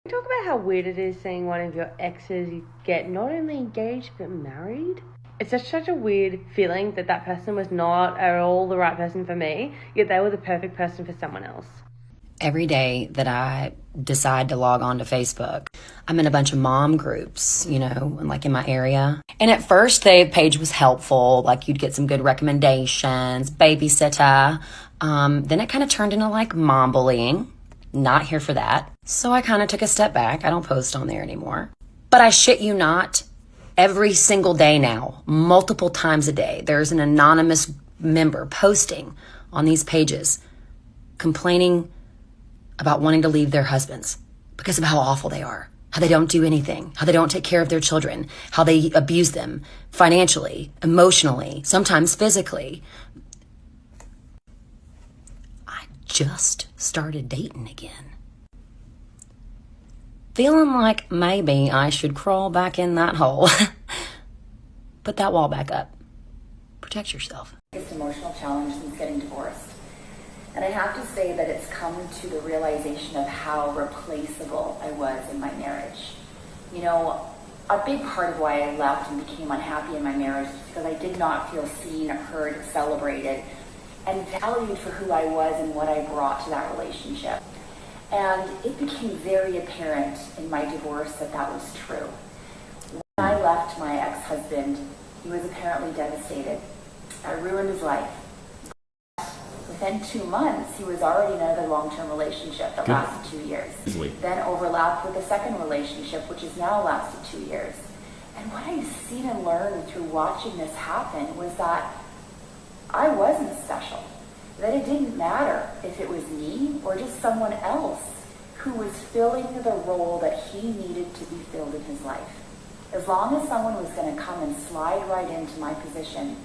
Talk about how weird it is seeing one of your exes get not only engaged but married. It's just such a weird feeling that that person was not at all the right person for me, yet they were the perfect person for someone else. Every day that I decide to log on to Facebook, I'm in a bunch of mom groups, like in my area. And at first, the page was helpful. Like you'd get some good recommendations, babysitter. Then it kind of turned into like mom bullying. Not here for that. So I kind of took a step back. I don't post on there anymore. But I shit you not, every single day now, multiple times a day, there's an anonymous member posting on these pages complaining about wanting to leave their husbands because of how awful they are, how they don't do anything, how they don't take care of their children, how they abuse them financially, emotionally, sometimes physically. I just started dating again. Feeling like maybe I should crawl back in that hole. Put that wall back up. Protect yourself. Biggest emotional challenge since getting divorced. And I have to say that it's come to the realization of how replaceable I was in my marriage. A big part of why I left and became unhappy in my marriage is because I did not feel seen, heard, celebrated, and valued for who I was and what I brought to that relationship. And it became very apparent in my divorce that that was true. When I left my ex-husband, he was apparently devastated. I ruined his life. Within 2 months, he was already in another long-term relationship that lasted 2 years. Then overlapped with a second relationship, which has now lasted 2 years. And what I've seen and learned through watching this happen was that I wasn't special. That it didn't matter if it was me or just someone else who was filling the role that he needed to be filled in his life. As long as someone was going to come and slide right into my position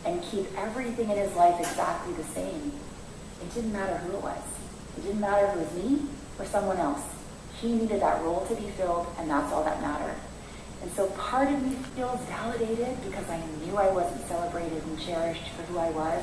and keep everything in his life exactly the same, it didn't matter who it was. It didn't matter if it was me or someone else. He needed that role to be filled, and that's all that mattered. And so part of me feels validated because I knew I wasn't celebrated and cherished for who I was.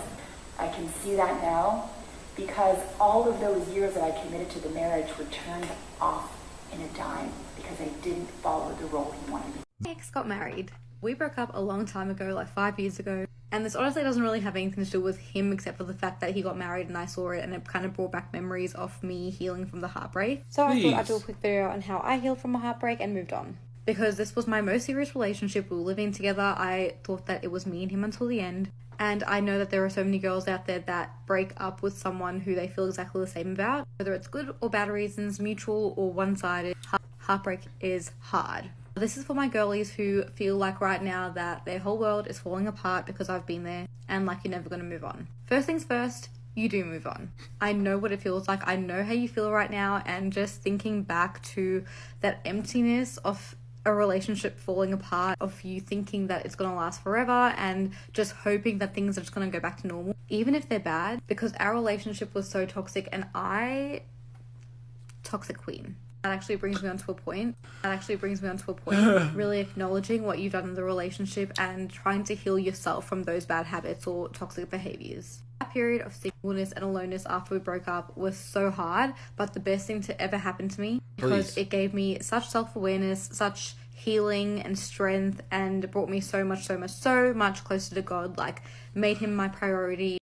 I can see that now because all of those years that I committed to the marriage were turned off in a dime because I didn't follow the role he wanted me. My ex got married. We broke up a long time ago, like 5 years ago. And this honestly doesn't really have anything to do with him except for the fact that he got married and I saw it and it kind of brought back memories of me healing from the heartbreak. So I thought I'd do a quick video on how I healed from a heartbreak and moved on. Because this was my most serious relationship. We were living together. I thought that it was me and him until the end. And I know that there are so many girls out there that break up with someone who they feel exactly the same about. Whether it's good or bad reasons, mutual or one-sided, heartbreak is hard. This is for my girlies who feel like right now that their whole world is falling apart because I've been there and like you're never going to move on. First things first, you do move on. I know what it feels like. I know how you feel right now, and just thinking back to that emptiness of a relationship falling apart, of you thinking that it's gonna last forever and just hoping that things are just gonna go back to normal, even if they're bad, because our relationship was so toxic and toxic queen. That actually brings me on to a point. Really acknowledging what you've done in the relationship and trying to heal yourself from those bad habits or toxic behaviors. That period of singleness and aloneness after we broke up was so hard, but the best thing to ever happen to me because it gave me such self-awareness, such healing and strength, and brought me so much closer to God, like made him my priority.